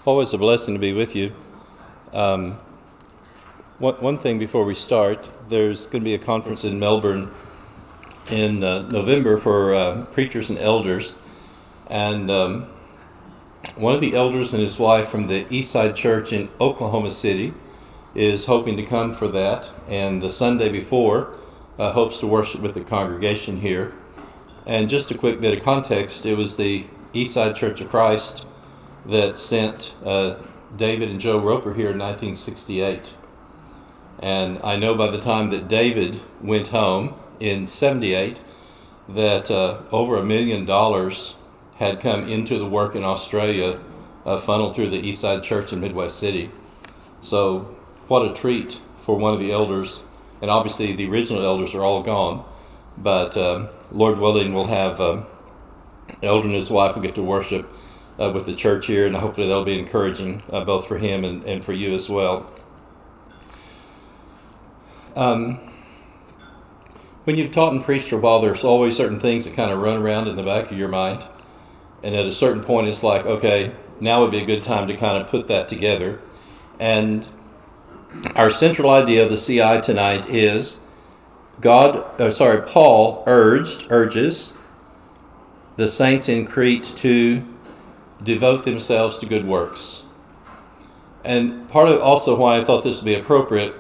Always a blessing to be with you. One thing before we start, there's going to be a conference in Melbourne in November for preachers and elders. And one of the elders and his wife from the Eastside Church in Oklahoma City is hoping to come for that. And the Sunday before, hopes to worship with the congregation here. And just a quick bit of context, it was the Eastside Church of Christ that sent David and Joe Roper here in 1968. And I know by the time that David went home in 78 that over $1 million had come into the work in Australia, funneled through the Eastside Church in Midwest City. So what a treat for one of the elders. And obviously the original elders are all gone, but Lord willing, we'll have Elder and his wife will get to worship with the church here, and hopefully that'll be encouraging both for him and for you as well. When you've taught and preached for a while, there's always certain things that kind of run around in the back of your mind, and at a certain point it's like, okay, now would be a good time to kind of put that together. And our central idea of the CI tonight is Paul urges the saints in Crete to devote themselves to good works. And part of also why I thought this would be appropriate,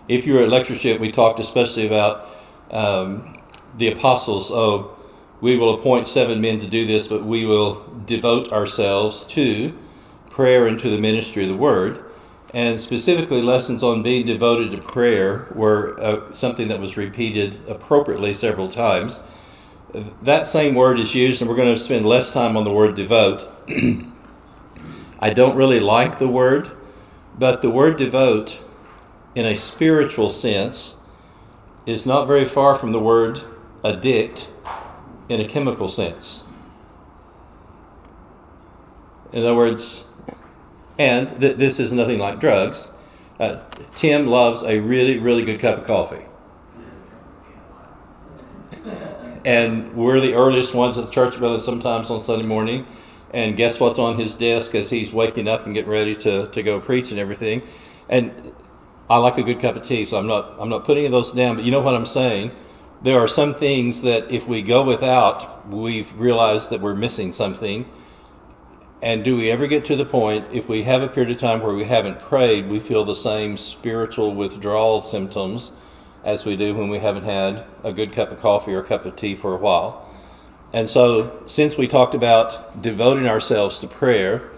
if you were at lectureship, we talked especially about the apostles. Oh, we will appoint 7 men to do this, but we will devote ourselves to prayer and to the ministry of the word. And specifically, lessons on being devoted to prayer were something that was repeated appropriately several times. That same word is used, and we're going to spend less time on the word devote. I don't really like the word, but the word devote, in a spiritual sense, is not very far from the word addict in a chemical sense. In other words, and this is nothing like drugs. Tim loves a really, really good cup of coffee. And we're the earliest ones at the church building sometimes on Sunday morning. And guess what's on his desk as he's waking up and getting ready to go preach and everything. And I like a good cup of tea, so I'm not putting those down. But you know what I'm saying? There are some things that if we go without, we've realized that we're missing something. And do we ever get to the point, if we have a period of time where we haven't prayed, we feel the same spiritual withdrawal symptoms as we do when we haven't had a good cup of coffee or a cup of tea for a while. And so, since we talked about devoting ourselves to prayer,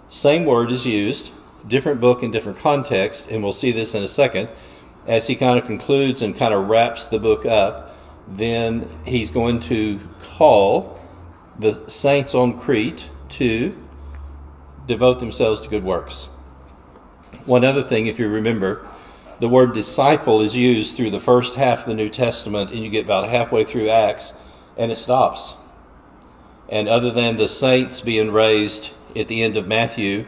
same word is used, different book in different context, and we'll see this in a second. As he kind of concludes and kind of wraps the book up, then he's going to call the saints on Crete to devote themselves to good works. One other thing, if you remember, the word disciple is used through the first half of the New Testament, and you get about halfway through Acts, and it stops. And other than the saints being raised at the end of Matthew,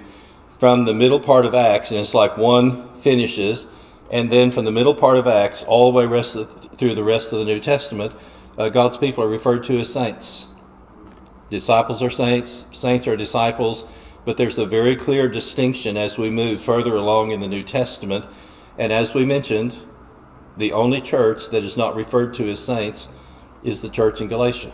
from the middle part of Acts, and it's like one finishes, and then from the middle part of Acts all the way through the rest of the New Testament, God's people are referred to as saints. Disciples are saints, saints are disciples, but there's a very clear distinction as we move further along in the New Testament. And as we mentioned, the only church that is not referred to as saints is the church in Galatia.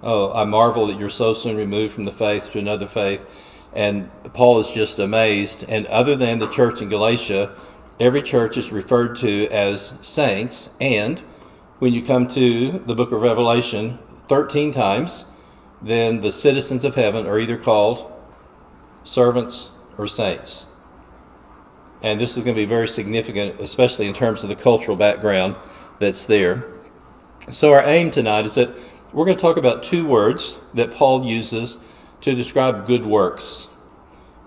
Oh, I marvel that you're so soon removed from the faith to another faith. And Paul is just amazed. And other than the church in Galatia, every church is referred to as saints. And when you come to the book of Revelation 13 times, then the citizens of heaven are either called servants or saints. And this is going to be very significant, especially in terms of the cultural background that's there. So our aim tonight is that we're going to talk about 2 words that Paul uses to describe good works.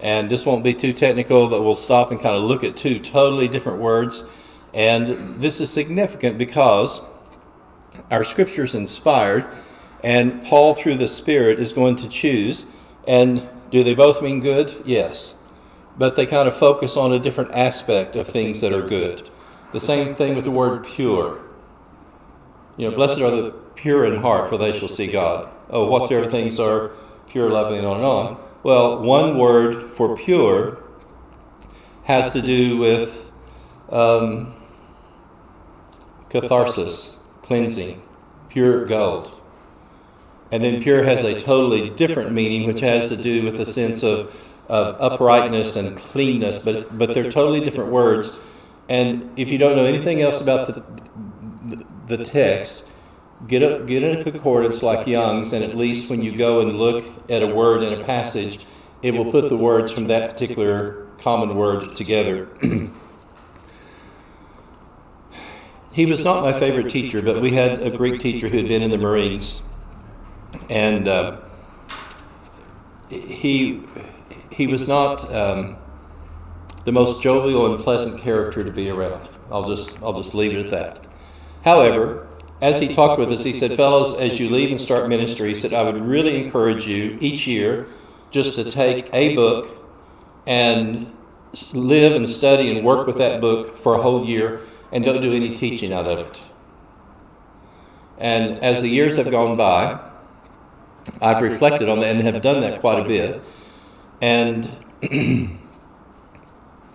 And this won't be too technical, but we'll stop and kind of look at 2 totally different words. And this is significant because our scripture is inspired, and Paul, through the Spirit, is going to choose. And do they both mean good? Yes. But they kind of focus on a different aspect of things that are good. The same thing with the word pure. Blessed are the pure in heart, for they shall see God. Oh, whatsoever things are pure, lovely, and on and on. Well, one word for pure has to do with catharsis, cleansing, pure gold. And then pure has a totally different meaning, which has to do with the sense of uprightness and cleanness, but they're totally different words. And if you don't know anything else about the text, get in a concordance like Young's, and at least when you go and look at a word in a passage, it will put the words from that particular common word together. He was not my favorite teacher, but we had a Greek teacher who had been in the Marines, and he was not the most jovial and pleasant character to be around. I'll just leave it at that. However, as he talked with us, he said, "Fellows, as you leave and start ministry," he said, "I would really encourage you each year just to take a book and live and study and work with that book for a whole year, and don't do any teaching out of it." And as the years have gone by, I've reflected on that and have done that quite a bit. And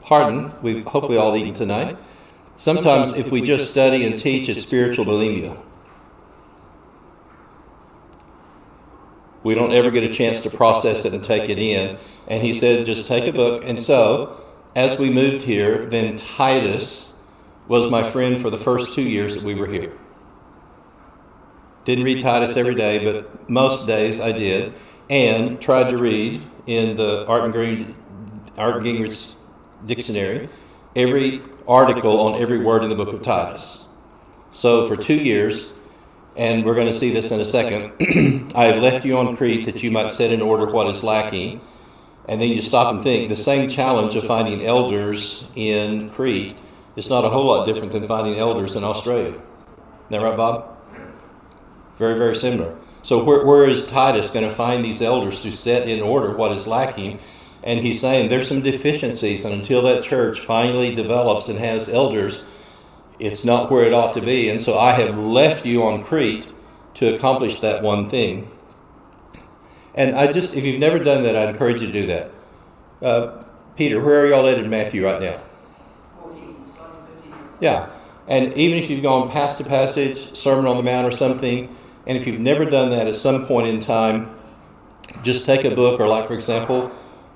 pardon, we've hopefully all eaten tonight. Sometimes if we just study and teach, it's spiritual bulimia. We don't ever get a chance to process it and take it in. And he said, just take a book. And so, as we moved here, then Titus was my friend for the first 2 years that we were here. Didn't read Titus every day, but most days I did, and tried to read in the Art Gingrich dictionary every article on every word in the book of Titus. So for 2 years, and we're going to see this in a second, I have left you on Crete that you might set in order what is lacking. And then you stop and think, the same challenge of finding elders in Crete is not a whole lot different than finding elders in Australia. Isn't that right, Bob? Very, very similar. So where is Titus going to find these elders to set in order what is lacking? And he's saying there's some deficiencies, and until that church finally develops and has elders, it's not where it ought to be. And so I have left you on Crete to accomplish that one thing. And if you've never done that, I encourage you to do that. Peter, where are y'all at in Matthew right now? 14, 15. Yeah. And even if you've gone past a passage, Sermon on the Mount or something, and if you've never done that at some point in time, just take a book, or like, for example,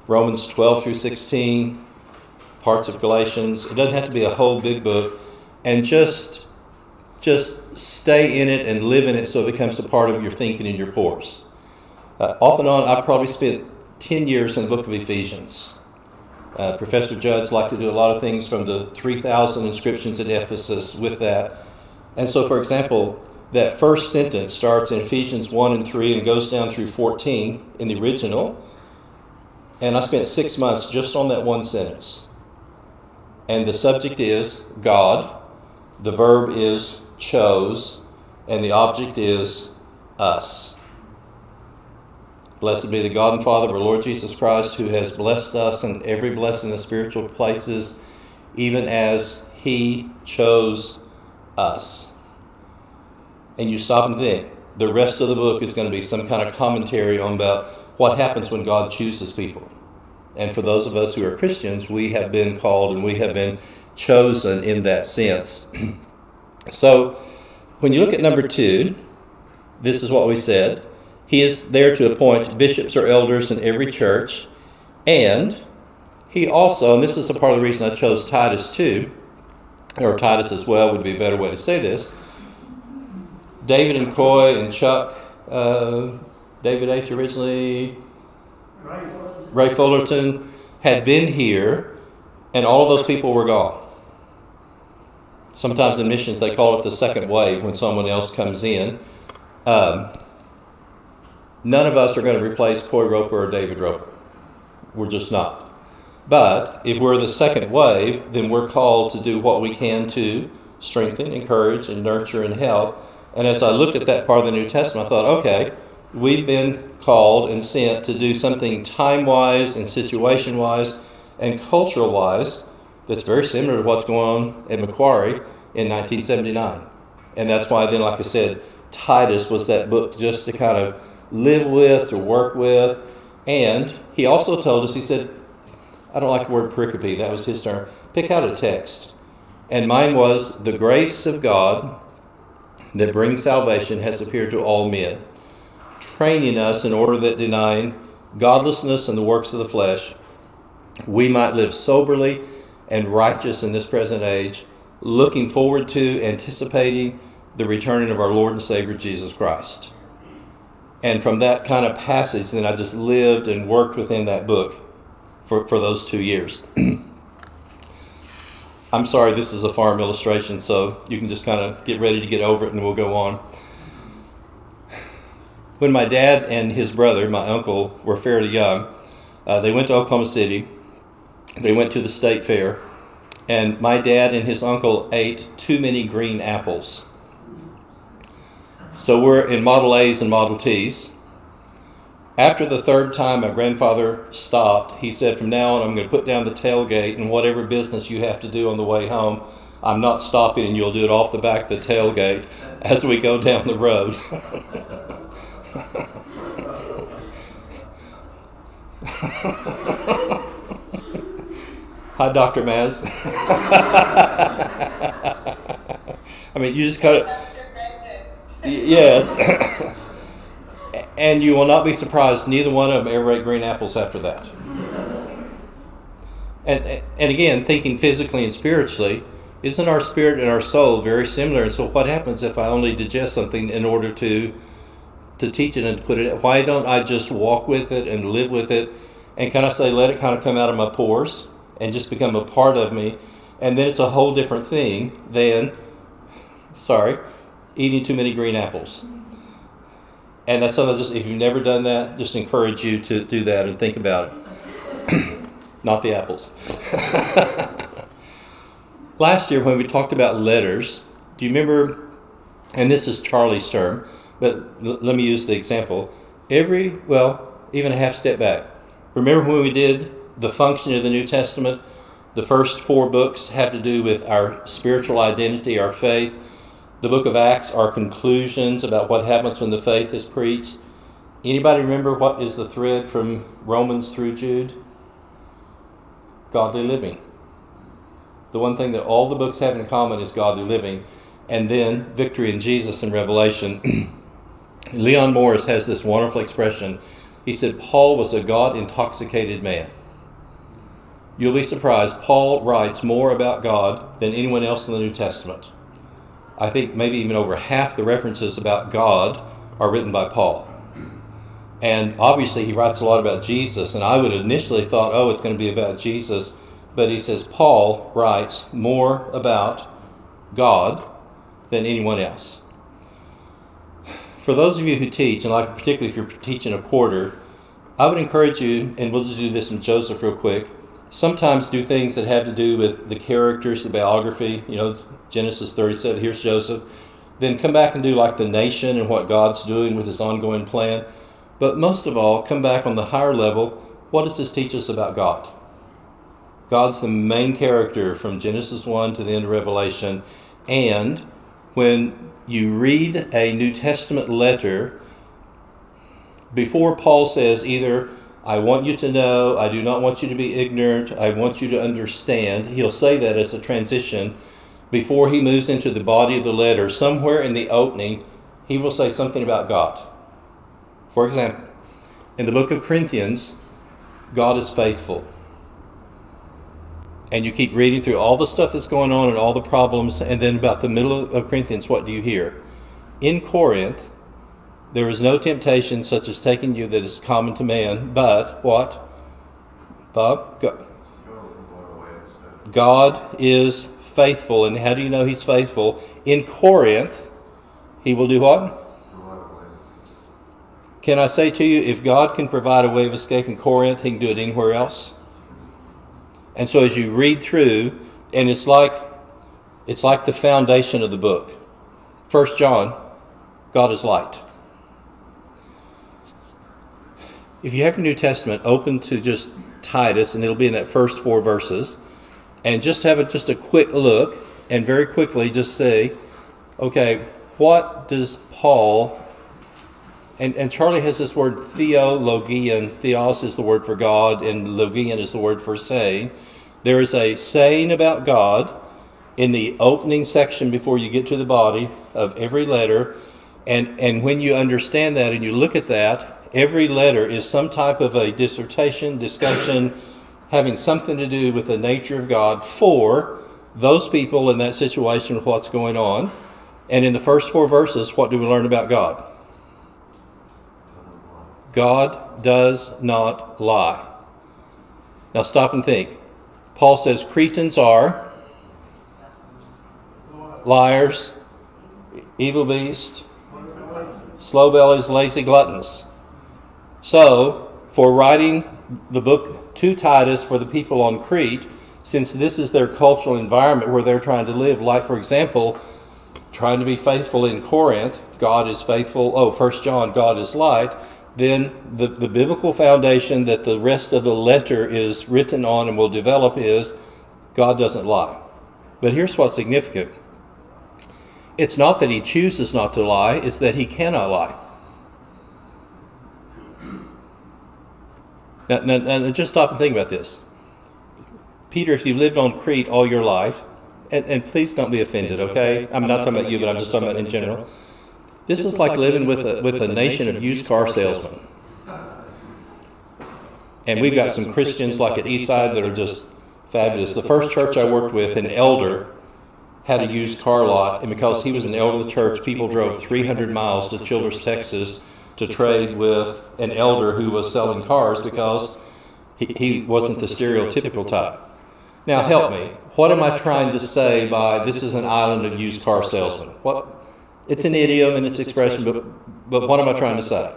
Romans 12 through 16, parts of Galatians. It doesn't have to be a whole big book. And just stay in it and live in it so it becomes a part of your thinking and your pores. Off and on, I probably spent 10 years in the book of Ephesians. Professor Judd's liked to do a lot of things from the 3,000 inscriptions at Ephesus with that. And so, for example, that first sentence starts in Ephesians 1 and 3 and goes down through 14 in the original. And I spent 6 months just on that one sentence. And the subject is God, the verb is chose, and the object is us. Blessed be the God and Father of our Lord Jesus Christ, who has blessed us in every blessing in the spiritual places, even as He chose us. And you stop and think, the rest of the book is going to be some kind of commentary on about what happens when God chooses people. And for those of us who are Christians, we have been called and we have been chosen in that sense. So when you look at number 2, this is what we said. He is there to appoint bishops or elders in every church. And he also, and this is a part of the reason I chose Titus too, or Titus as well would be a better way to say this. David and Coy and Chuck, David H. originally, Ray Fullerton had been here, and all of those people were gone. Sometimes in missions they call it the second wave when someone else comes in. None of us are going to replace Coy Roper or David Roper. We're just not. But if we're the second wave, then we're called to do what we can to strengthen, encourage, and nurture and help. And as I looked at that part of the New Testament, I thought, okay, we've been called and sent to do something time-wise and situation-wise and cultural-wise that's very similar to what's going on at Macquarie in 1979. And that's why then, like I said, Titus was that book just to kind of live with, to work with, And he also told us, he said, I don't like the word pericope, that was his term. Pick out a text. And mine was, the grace of God that brings salvation has appeared to all men, training us in order that denying godlessness and the works of the flesh, we might live soberly and righteous in this present age, looking forward to, anticipating the returning of our Lord and Savior Jesus Christ. And from that kind of passage, then I just lived and worked within that book for those 2 years. I'm sorry, this is a farm illustration, so you can just kind of get ready to get over it and we'll go on. When my dad and his brother, my uncle, were fairly young, they went to Oklahoma City. They went to the state fair, and my dad and his uncle ate too many green apples. So we're in Model A's and Model T's. After the third time my grandfather stopped, he said, from now on I'm going to put down the tailgate, and whatever business you have to do on the way home, I'm not stopping, and you'll do it off the back of the tailgate as we go down the road. Hi, Dr. Maz. I mean, you just kind of... Yes. And you will not be surprised, neither one of them ever ate green apples after that. And again, thinking physically and spiritually, isn't our spirit and our soul very similar? And so what happens if I only digest something in order to teach it and to put it, why don't I just walk with it and live with it? And can I say, let it kind of come out of my pores and just become a part of me? And then it's a whole different thing than, eating too many green apples. And that's something, just if you've never done that, just encourage you to do that and think about it. Not the apples. Last year when we talked about letters, do you remember, and this is Charlie's term, but let me use the example. Even a half step back. Remember when we did the function of the New Testament? The first 4 books have to do with our spiritual identity, our faith. The book of Acts are conclusions about what happens when the faith is preached. Anybody remember what is the thread from Romans through Jude? Godly living. The one thing that all the books have in common is godly living. And then victory in Jesus in Revelation. Leon Morris has this wonderful expression. He said, Paul was a God-intoxicated man. You'll be surprised, Paul writes more about God than anyone else in the New Testament. I think maybe even over half the references about God are written by Paul. And obviously he writes a lot about Jesus, and I would have initially thought, it's going to be about Jesus. But he says Paul writes more about God than anyone else. For those of you who teach, and like particularly if you're teaching a quarter, I would encourage you, and we'll just do this with Joseph real quick, sometimes do things that have to do with the characters, the biography, Genesis 37, here's Joseph. Then come back and do like the nation and what God's doing with his ongoing plan. But most of all, come back on the higher level. What does this teach us about God? God's the main character from Genesis 1 to the end of Revelation. And when you read a New Testament letter, before Paul says either, I want you to know, I do not want you to be ignorant, I want you to understand, he'll say that as a transition. Before he moves into the body of the letter, somewhere in the opening, he will say something about God. For example, in the book of Corinthians, God is faithful. And you keep reading through all the stuff that's going on and all the problems, and then about the middle of Corinthians, what do you hear? In Corinth, there is no temptation such as taking you that is common to man, but what? Bob? God is faithful. And how do you know he's faithful? In Corinth, he will do what? Can I say to you, if God can provide a way of escape in Corinth, he can do it anywhere else? And so as you read through, and it's like the foundation of the book. 1 John, God is light. If you have your New Testament, open to just Titus, and it'll be in that first 4 verses, and just have a quick look, and very quickly just say, okay, what does Paul and Charlie has this word theologian. Theos is the word for God, and logian is the word for saying. There is a saying about God in the opening section before you get to the body of every letter. And when you understand that and you look at that, every letter is some type of a dissertation, discussion, having something to do with the nature of God for those people in that situation with what's going on. And in the first 4 verses, what do we learn about God? God does not lie. Now stop and think. Paul says Cretans are liars, evil beasts, slow bellies, lazy gluttons. So, for writing the book to Titus for the people on Crete, since this is their cultural environment where they're trying to live, like, for example, trying to be faithful in Corinth, God is faithful, 1 John, God is light, then the biblical foundation that the rest of the letter is written on and will develop is God doesn't lie. But here's what's significant. It's not that he chooses not to lie, it's that he cannot lie. Now, just stop and think about this. Peter, if you've lived on Crete all your life, and please don't be offended, okay? I'm not talking about you, but I'm just talking about in general. This is like living with a nation of used car salesmen. And we've got some Christians like at Eastside that are just fabulous. The first church I worked with, an elder, had a used car lot, and because he was an elder of the church, people drove 300 miles to Childress, Texas to trade with an elder who was selling cars because he wasn't the stereotypical type. Now help me. What am I trying to say by this is an island of used car salesmen? What? It's an idiom and it's expression, but what am I trying to say?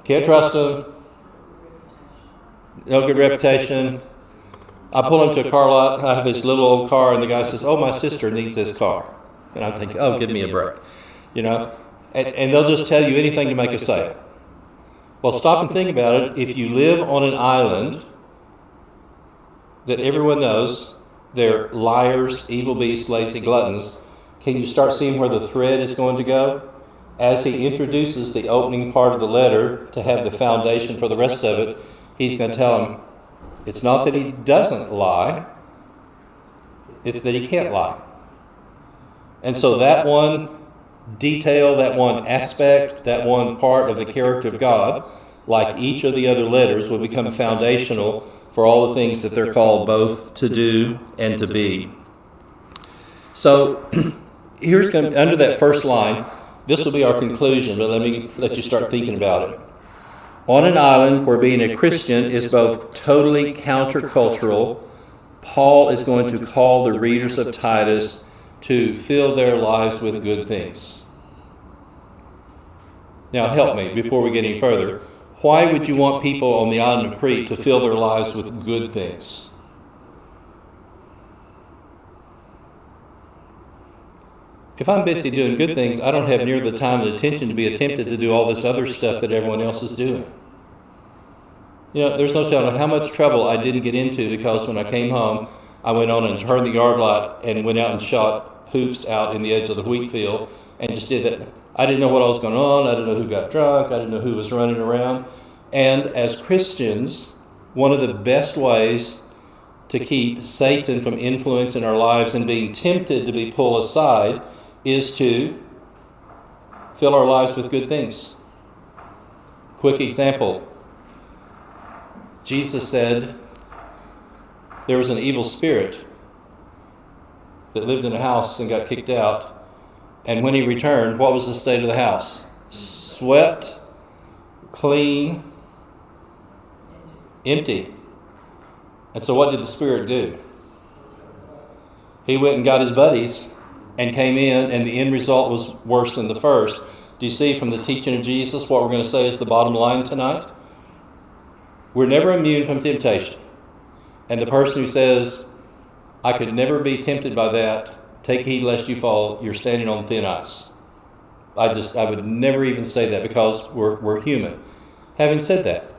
Can't trust them. No good reputation. I pull into a car lot, I have this little old car, and the guy says, my sister needs this car. And I'm thinking, give me a break. You know? And they'll just tell you anything to make a sale. Well, stop and think about it. If you live on an island that everyone knows, they're liars, evil beasts, lazy gluttons, can you start seeing where the thread is going to go? As he introduces the opening part of the letter to have the foundation for the rest of it, he's going to tell them, it's not that he doesn't lie, it's that he can't lie. And so that one detail, that one aspect, that one part of the character of God, like each of the other letters, will become foundational for all the things that they're called both to do and to be. So here's under that first line, this will be our conclusion, but let me let you start thinking about it. On an island where being a Christian is both totally countercultural, Paul is going to call the readers of Titus to fill their lives with good things. Now help me before we get any further. Why would you want people on the island of Crete to fill their lives with good things? If I'm busy doing good things, I don't have near the time and attention to be tempted to do all this other stuff that everyone else is doing. You know, there's no telling how much trouble I didn't get into because when I came home, I went on and turned the yard light and went out and shot hoops out in the edge of the wheat field and just did that. I didn't know what was going on. I didn't know who got drunk. I didn't know who was running around. And as Christians, one of the best ways to keep Satan from influencing our lives and being tempted to be pulled aside is to fill our lives with good things. Quick example. Jesus said there was an evil spirit that lived in a house and got kicked out. And when he returned, what was the state of the house? Swept, clean, empty. And so what did the spirit do? He went and got his buddies and came in, and the end result was worse than the first. Do you see from the teaching of Jesus what we're going to say is the bottom line tonight? We're never immune from temptation. And the person who says, I could never be tempted by that, take heed lest you fall, you're standing on thin ice. I would never even say that because we're human. Having said that,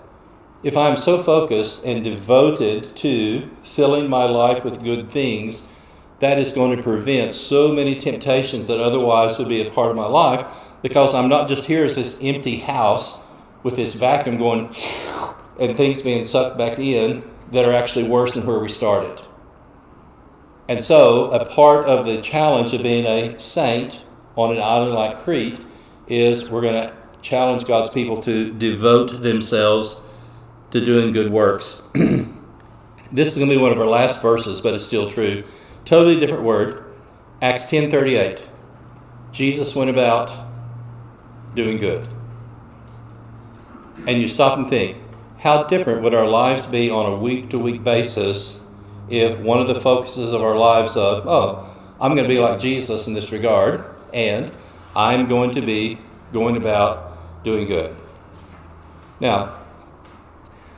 if I'm so focused and devoted to filling my life with good things, that is going to prevent so many temptations that otherwise would be a part of my life Because I'm not just here as this empty house with this vacuum going and things being sucked back in that are actually worse than where we started. And so a part of the challenge of being a saint on an island like Crete is we're going to challenge God's people to devote themselves to doing good works. This is going to be one of our last verses, but it's still true. Totally different word. Acts 10:38. Jesus went about doing good. And you stop and think, how different would our lives be on a week-to-week basis if one of the focuses of our lives of, I'm going to be like Jesus in this regard, and I'm going to be going about doing good. Now,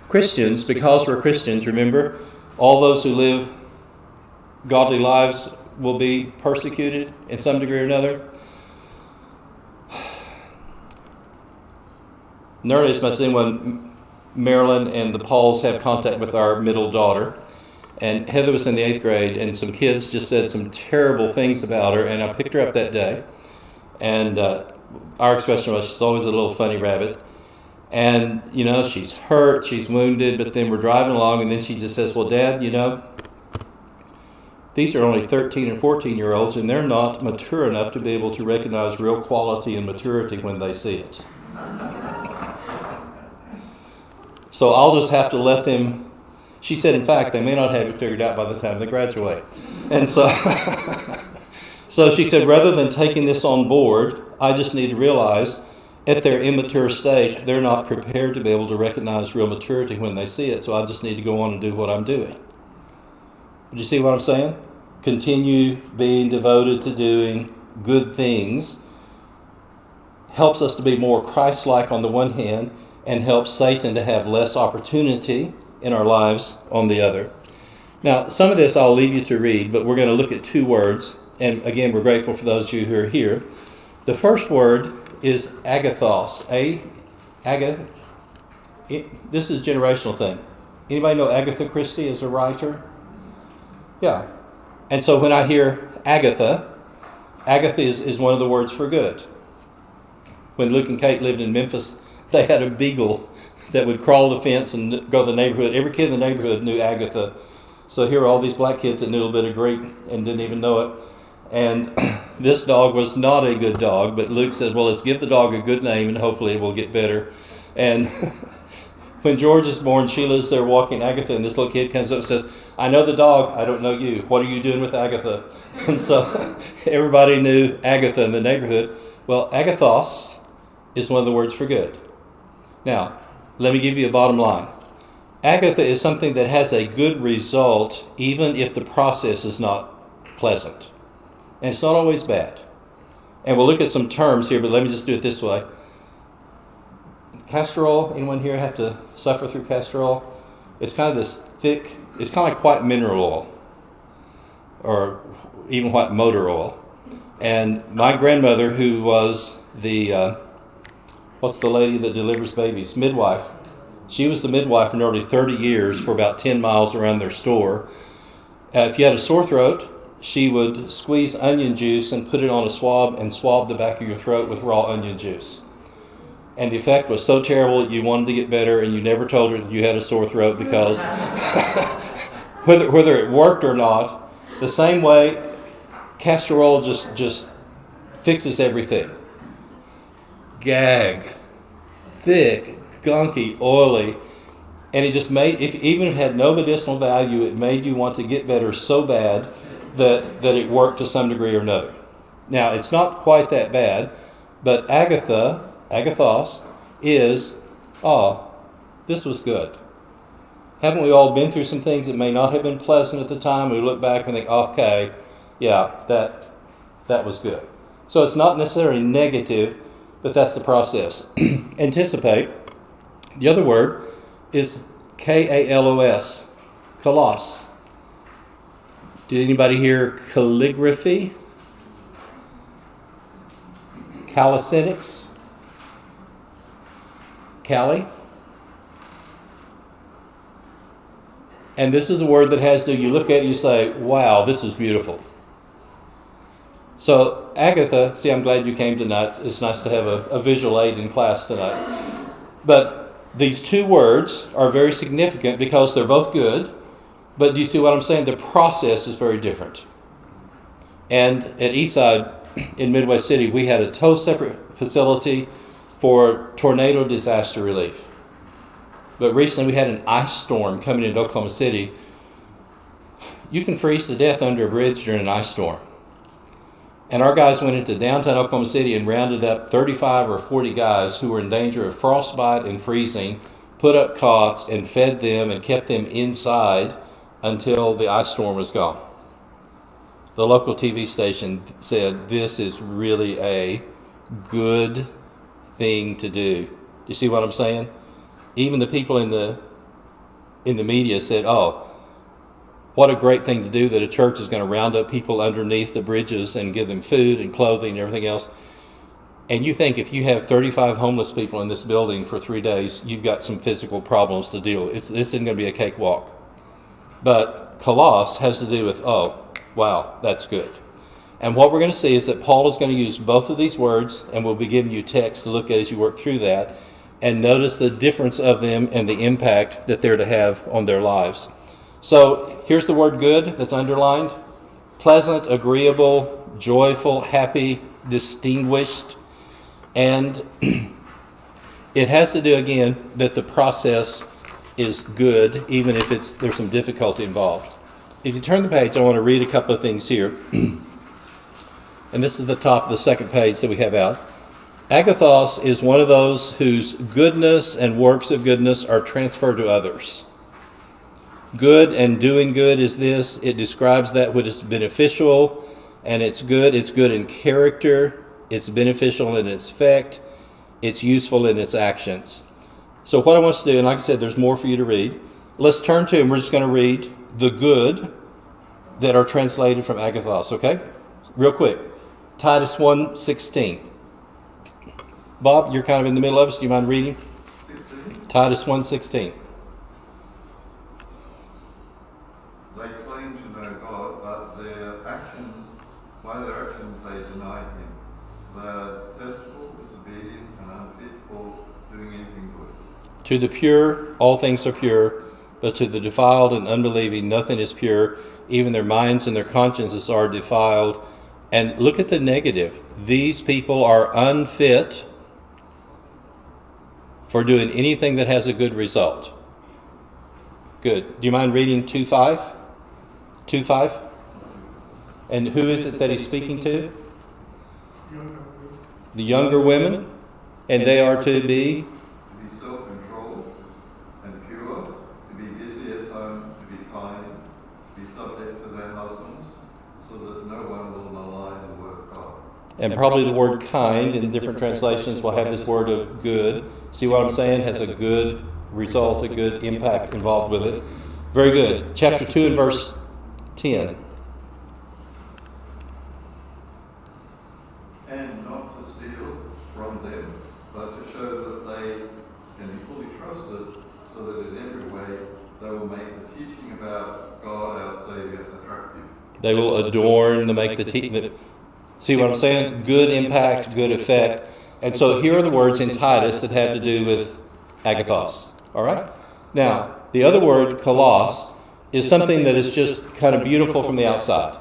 Christians, because we're Christians, remember, all those who live godly lives will be persecuted in some degree or another. Nearly as much as anyone, Marilyn and the Pauls have contact with our middle daughter. And Heather was in the 8th grade, and some kids just said some terrible things about her, and I picked her up that day. And our expression was, she's always a little funny rabbit. And, she's hurt, she's wounded, but then we're driving along, and then she just says, well, Dad, these are only 13 and 14-year-olds, and they're not mature enough to be able to recognize real quality and maturity when they see it. So I'll just have to let them. She said, in fact, they may not have it figured out by the time they graduate. And so, so she said, rather than taking this on board, I just need to realize at their immature state, they're not prepared to be able to recognize real maturity when they see it. So I just need to go on and do what I'm doing. Do you see what I'm saying? Continue being devoted to doing good things helps us to be more Christ-like on the one hand and helps Satan to have less opportunity in our lives on the other. Now, some of this I'll leave you to read, but we're going to look at 2 words. And again, we're grateful for those of you who are here. The first word is agathos. This is a generational thing. Anybody know Agatha Christie as a writer? Yeah. And so when I hear Agatha is one of the words for good. When Luke and Kate lived in Memphis, they had a beagle that would crawl the fence and go to the neighborhood. Every kid in the neighborhood knew Agatha. So here are all these black kids that knew a little bit of Greek and didn't even know it. And this dog was not a good dog, but Luke said, well, let's give the dog a good name and hopefully it will get better. And when George is born, Sheila's there walking Agatha, and this little kid comes up and says, I know the dog, I don't know you. What are you doing with Agatha? And so everybody knew Agatha in the neighborhood. Well, agathos is one of the words for good. Now, let me give you a bottom line. Agatha is something that has a good result even if the process is not pleasant. And it's not always bad. And we'll look at some terms here, but let me just do it this way. Castor oil, anyone here have to suffer through castor oil? It's kind of this thick, it's kind of like white mineral oil, or even white motor oil. And my grandmother, who was the, what's the lady that delivers babies? Midwife. She was the midwife for nearly 30 years for about 10 miles around their store. If you had a sore throat, she would squeeze onion juice and put it on a swab and swab the back of your throat with raw onion juice. And the effect was so terrible that you wanted to get better, and you never told her that you had a sore throat because whether it worked or not, the same way castor oil just fixes everything. Gag, thick, gunky, oily, and it just made, even if it had no medicinal value, it made you want to get better so bad that it worked to some degree or another. Now, it's not quite that bad, but agathos is, this was good. Haven't we all been through some things that may not have been pleasant at the time? We look back and think, okay, yeah, that was good. So it's not necessarily negative, but that's the process. Anticipate. The other word is kalos, kalos. Did anybody hear calligraphy? Calisthenics? Cali? And this is a word that has to, you look at it, you say, wow, this is beautiful. So Agatha, see, I'm glad you came tonight. It's nice to have a visual aid in class tonight. But these two words are very significant because they're both good. But do you see what I'm saying? The process is very different. And at Eastside in Midway City, we had a total separate facility for tornado disaster relief. But recently we had an ice storm coming into Oklahoma City. You can freeze to death under a bridge during an ice storm. And our guys went into downtown Oklahoma City and rounded up 35 or 40 guys who were in danger of frostbite and freezing, put up cots and fed them and kept them inside until the ice storm was gone. The local TV station said, this is really a good thing to do. You see what I'm saying? Even the people in the media said, oh, what a great thing to do that a church is going to round up people underneath the bridges and give them food and clothing and everything else. And you think if you have 35 homeless people in this building for 3 days, you've got some physical problems to deal with. This isn't going to be a cakewalk. But Colossus has to do with, oh, wow, that's good. And what we're going to see is that Paul is going to use both of these words, and we'll be giving you text to look at as you work through that, and notice the difference of them and the impact that they're to have on their lives. So here's the word good that's underlined. Pleasant, agreeable, joyful, happy, distinguished. And it has to do, again, that the process is good, even if there's some difficulty involved. If you turn the page, I want to read a couple of things here. And this is the top of the second page that we have out. Agathos is one of those whose goodness and works of goodness are transferred to others. Good and doing good is this. It describes that which is beneficial, and it's good. It's good in character. It's beneficial in its effect. It's useful in its actions. So what I want us to do, and like I said, there's more for you to read. Let's turn to, and we're just going to read the good that are translated from Agathos, okay? Real quick. Titus 1:16. Bob, you're kind of in the middle of us. Do you mind reading? 16. Titus 1:16. They claim to know God, but by their actions they deny Him. They are detestable, disobedient, and unfit for doing anything good. To the pure, all things are pure, but to the defiled and unbelieving, nothing is pure. Even their minds and their consciences are defiled. And look at the negative. These people are unfit for doing anything that has a good result. Good. Do you mind reading 2:5? 2:5? And who is it that he's speaking to? The younger women. And they are to be? To be self-controlled and pure, to be busy at home, to be kind, to be subject to their husbands, so that no one will malign the word of God. And probably the word kind in different translations will have this word of good. See what I'm saying? Has a good result, a good impact involved with it. Very good. Chapter 2 and verse 10. And not to steal from them, but to show that they can be fully trusted, so that in every way they will make the teaching about God our Savior attractive. They will adorn, they make the see what I'm saying? Good impact, good effect. And so here are the words in Titus that have to do with agathos. All right? Now, the other word, kalos, is something that is just kind of beautiful from the outside.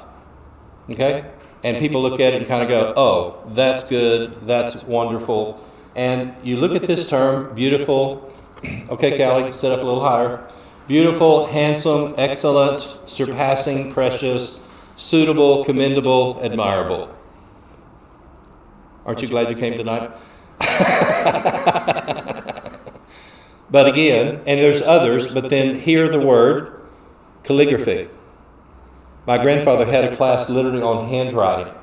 Okay? And people look at it and kind of go, oh, that's good, that's wonderful. And you look at this term, beautiful. Okay, Callie, set up a little higher. Beautiful, handsome, excellent, surpassing, precious, suitable, commendable, admirable. Aren't you glad you came tonight? But again, and there's others, but then hear the word calligraphy. My grandfather had a class literally on handwriting,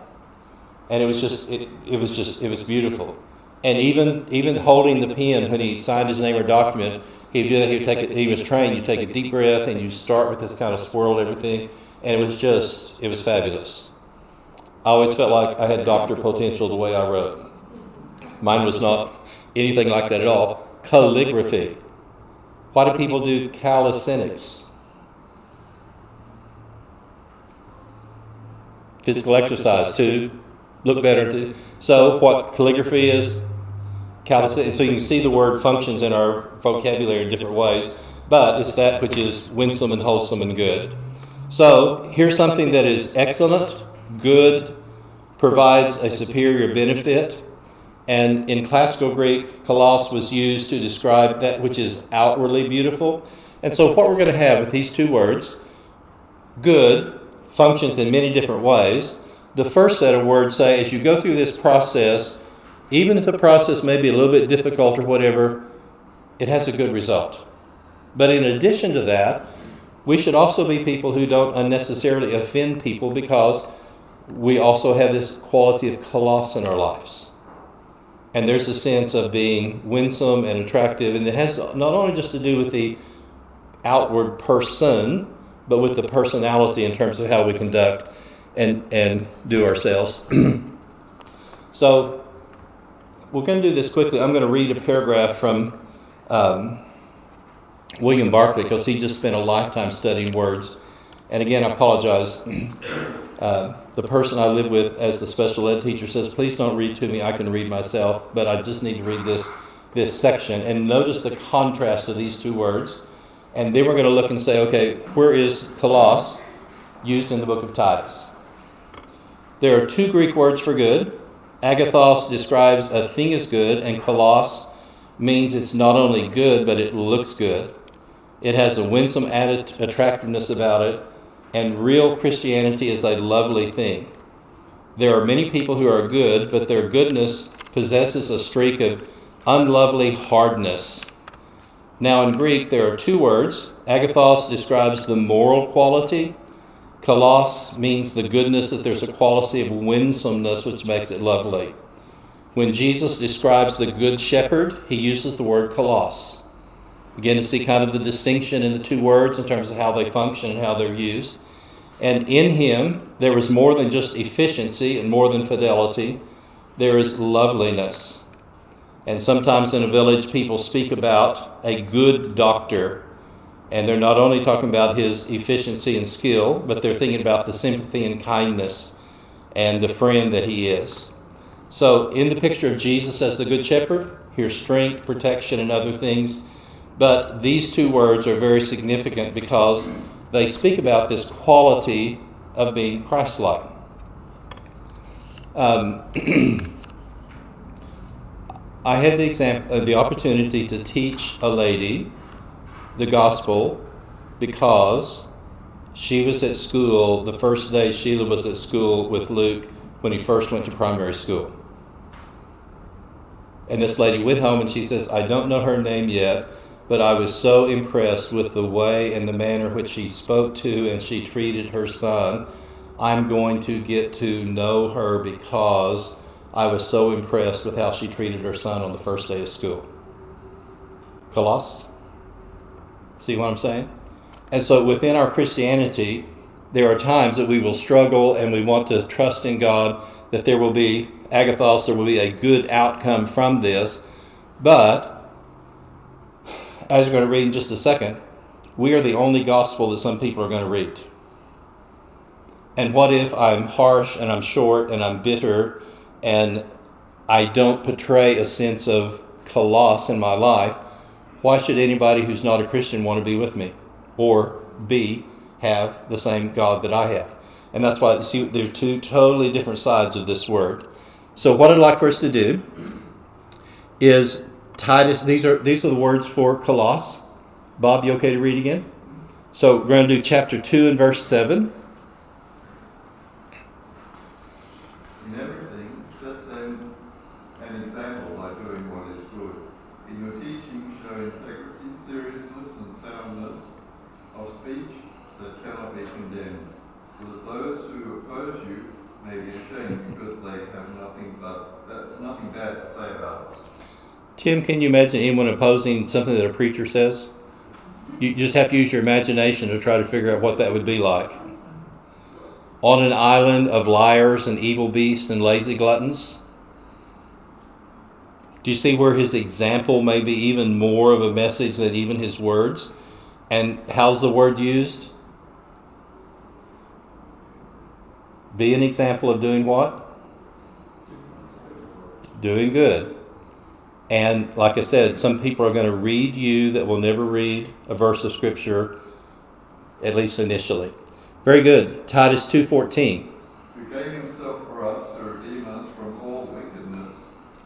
and it was beautiful. And even holding the pen when he signed his name or document, he'd do that. He was trained. You take a deep breath and you start with this kind of swirl and everything, and it was fabulous. I always felt like I had doctor potential the way I wrote. Mine was not anything like that at all. Calligraphy. Why do people do calisthenics? Physical exercise to look better. So what calligraphy is, so you can see the word functions in our vocabulary in different ways, but it's that which is winsome and wholesome and good. So here's something that is excellent, good, provides a superior benefit. And in classical Greek, kalos was used to describe that which is outwardly beautiful. And so what we're going to have with these two words, good, functions in many different ways. The first set of words say, as you go through this process, even if the process may be a little bit difficult or whatever, it has a good result. But in addition to that, we should also be people who don't unnecessarily offend people, because we also have this quality of kalos in our lives. And there's a sense of being winsome and attractive, and it has not only just to do with the outward person, but with the personality in terms of how we conduct and do ourselves. So we're going to do this quickly. I'm going to read a paragraph from William Barclay, because he just spent a lifetime studying words. And again, I apologize. The person I live with as the special ed teacher says, please don't read to me, I can read myself, but I just need to read this section. And notice the contrast of these two words. And then we're going to look and say, okay, where is kalos used in the book of Titus? There are two Greek words for good. Agathos describes a thing as good, and kalos means it's not only good, but it looks good. It has a winsome attractiveness about it, and real Christianity is a lovely thing. There are many people who are good, but their goodness possesses a streak of unlovely hardness. Now in Greek, there are two words. Agathos describes the moral quality. Kalos means the goodness, that there's a quality of winsomeness which makes it lovely. When Jesus describes the good shepherd, he uses the word kalos. Again, to see kind of the distinction in the two words in terms of how they function and how they're used. And in him, there is more than just efficiency and more than fidelity. There is loveliness. And sometimes in a village, people speak about a good doctor. And they're not only talking about his efficiency and skill, but they're thinking about the sympathy and kindness and the friend that he is. So in the picture of Jesus as the Good Shepherd, here's strength, protection, and other things. But these two words are very significant because they speak about this quality of being Christ-like. I had the opportunity to teach a lady the gospel because she was at school the first day Sheila was at school with Luke when he first went to primary school. And this lady went home and she says, I don't know her name yet, but I was so impressed with the way and the manner which she spoke to and she treated her son. I'm going to get to know her because I was so impressed with how she treated her son on the first day of school. Kalos? See what I'm saying? And so within our Christianity, there are times that we will struggle and we want to trust in God that there will be agathos, there will be a good outcome from this. But, as we're going to read in just a second, we are the only gospel that some people are going to read. And what if I'm harsh and I'm short and I'm bitter and I don't portray a sense of kalos in my life? Why should anybody who's not a Christian want to be with me or have the same God that I have? And that's why, see, there are two totally different sides of this word. So what I'd like for us to do is Titus, these are the words for kalos. Bob, you okay to read again? So we're going to do chapter 2 and verse 7. In everything, set them an example by doing what is good. In your teaching, show integrity, seriousness, and soundness of speech that cannot be condemned, so that those who oppose you may be ashamed because they have nothing bad to say about it. Tim, can you imagine anyone opposing something that a preacher says? You just have to use your imagination to try to figure out what that would be like. On an island of liars and evil beasts and lazy gluttons? Do you see where his example may be even more of a message than even his words? And how's the word used? Be an example of doing what? doing good. And like I said, some people are going to read you that will never read a verse of Scripture, at least initially. Very good. Titus 2:14. Who gave himself for us to redeem us from all wickedness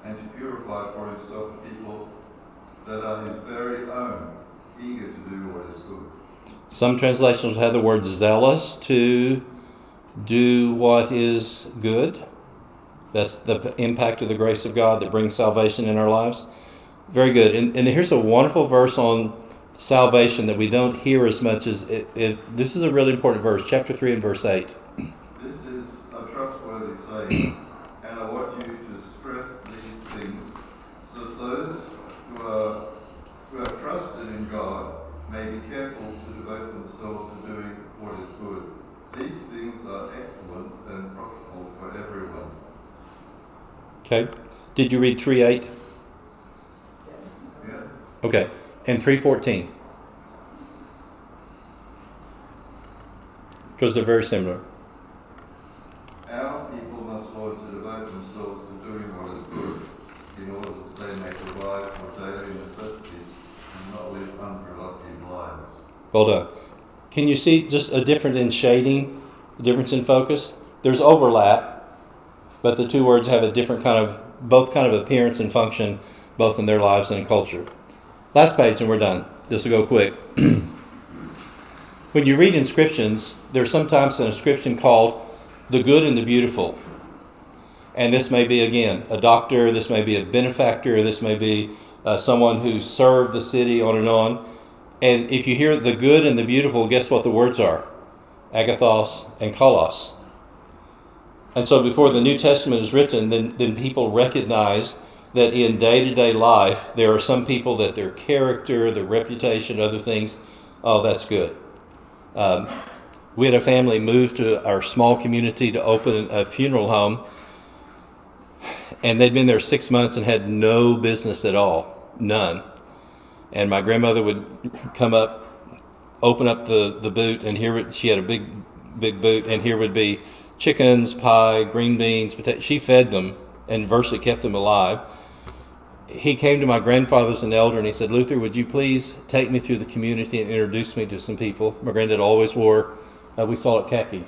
and to purify for himself a people that are his very own, eager to do what is good. Some translations have the word zealous, to do what is good. That's the impact of the grace of God that brings salvation in our lives. Very good. And here's a wonderful verse on salvation that we don't hear as much as this is a really important verse, chapter 3 and verse 8. This is a trustworthy saying, and I want you to stress these things so that those who have trusted in God may be careful to devote themselves to doing what is good. These things are excellent and profitable for everyone. Okay. Did you read 3:8? Yeah. Okay. And 3:14. Because they're very similar. Our people must learn to devote themselves to doing what is good in order that they may provide for daily necessities and not live unproductive lives. Well done. Can you see just a difference in shading, a difference in focus? There's overlap, but the two words have a different both kind of appearance and function, both in their lives and in culture. Last page and we're done. This will go quick. When you read inscriptions, there's sometimes an inscription called the good and the beautiful. And this may be, again, a doctor, this may be a benefactor, this may be someone who served the city, on and on. And if you hear the good and the beautiful, guess what the words are? Agathos and kalos. And so before the New Testament is written, then people recognize that in day-to-day life, there are some people that their character, their reputation, other things, oh, that's good. We had a family move to our small community to open a funeral home, and they'd been there 6 months and had no business at all, none. And my grandmother would come up, open up the boot, and she had a big boot, and here would be chickens, pie, green beans, potatoes. She fed them and virtually kept them alive. He came to my grandfather as an elder and he said, Luther, would you please take me through the community and introduce me to some people? My granddad always wore, we saw it khaki,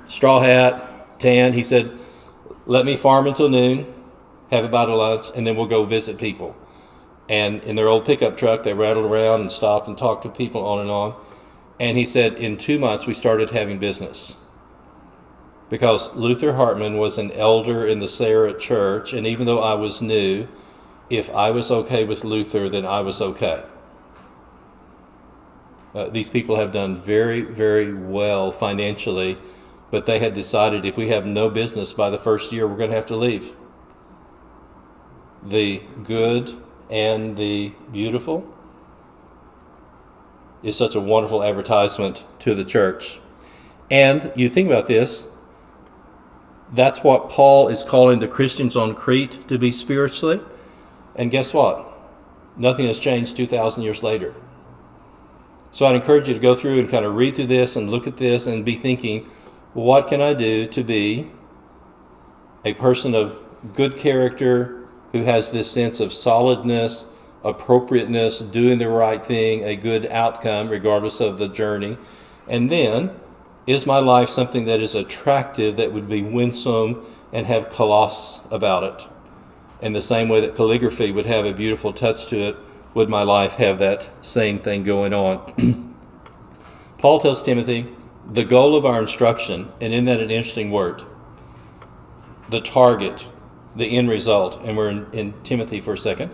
straw hat, tan. He said, let me farm until noon, have a bite of lunch, and then we'll go visit people. And in their old pickup truck, they rattled around and stopped and talked to people on and on. And he said, in 2 months, we started having business. Because Luther Hartman was an elder in the Sarah church, and even though I was new, if I was okay with Luther, then I was okay. These people have done very, very well financially, but they had decided if we have no business by the first year, we're going to have to leave. The good and the beautiful is such a wonderful advertisement to the church. And you think about this, that's what Paul is calling the Christians on Crete to be spiritually. And guess what? Nothing has changed 2,000 years later. So I'd encourage you to go through and kind of read through this and look at this and be thinking, what can I do to be a person of good character who has this sense of solidness, appropriateness, doing the right thing, a good outcome regardless of the journey. And then, is my life something that is attractive, that would be winsome and have kalos about it? In the same way that calligraphy would have a beautiful touch to it, would my life have that same thing going on? Paul tells Timothy, the goal of our instruction, and isn't that an interesting word? The target, the end result, and we're in Timothy for a second.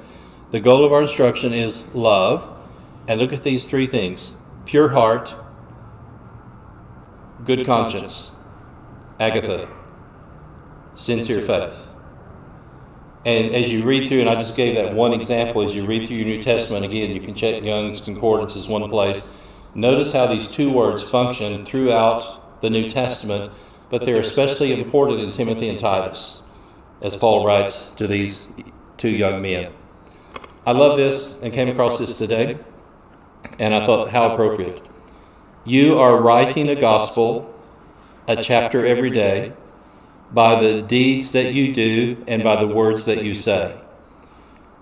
The goal of our instruction is love, and look at these three things: pure heart, good conscience, Agatha, sincere faith. And as you read through, and I just gave that one example, as you read through your New Testament, again, you can check Young's Concordance as one place. Notice how these two words function throughout the New Testament, but they're especially important in Timothy and Titus, as Paul writes to these two young men. I love this and came across this today, and I thought, how appropriate. You are writing a gospel, a chapter every day, by the deeds that you do and by the words that you say.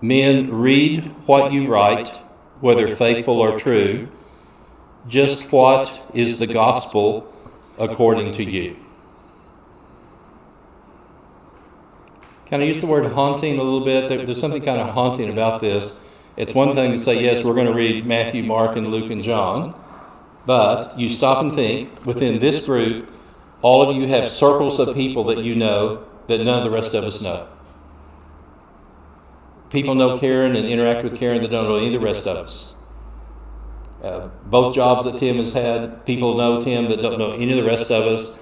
Men read what you write, whether faithful or true, just what is the gospel according to you. Can I use the word haunting a little bit? There's something kind of haunting about this. It's one thing to say, yes, we're going to read Matthew, Mark, and Luke, and John, but you stop and think, within this group, all of you have circles of people that you know that none of the rest of us know. People know Karen and interact with Karen that don't know any of the rest of us. Both jobs that Tim has had, people know Tim that don't know any of the rest of us.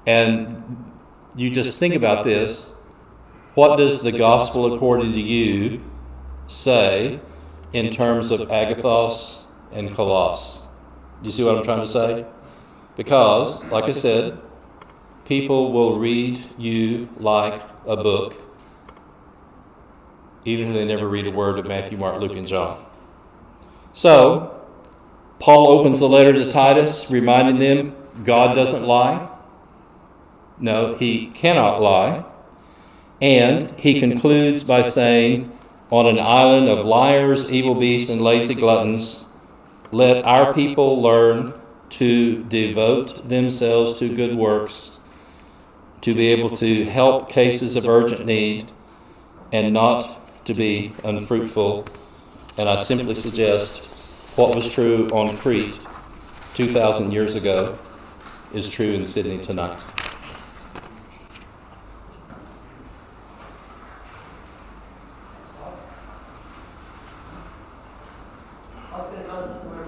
And you just think about this. What does the gospel according to you say in terms of agathos and kalos? Do you see what I'm trying to say? Because, like I said, people will read you like a book, even if they never read a word of Matthew, Mark, Luke, and John. So, Paul opens the letter to Titus, reminding them God doesn't lie. No, he cannot lie. And he concludes by saying, on an island of liars, evil beasts, and lazy gluttons, let our people learn to devote themselves to good works, to be able to help cases of urgent need, and not to be unfruitful. And I simply suggest what was true on Crete 2,000 years ago is true in Sydney tonight. I was going to ask some more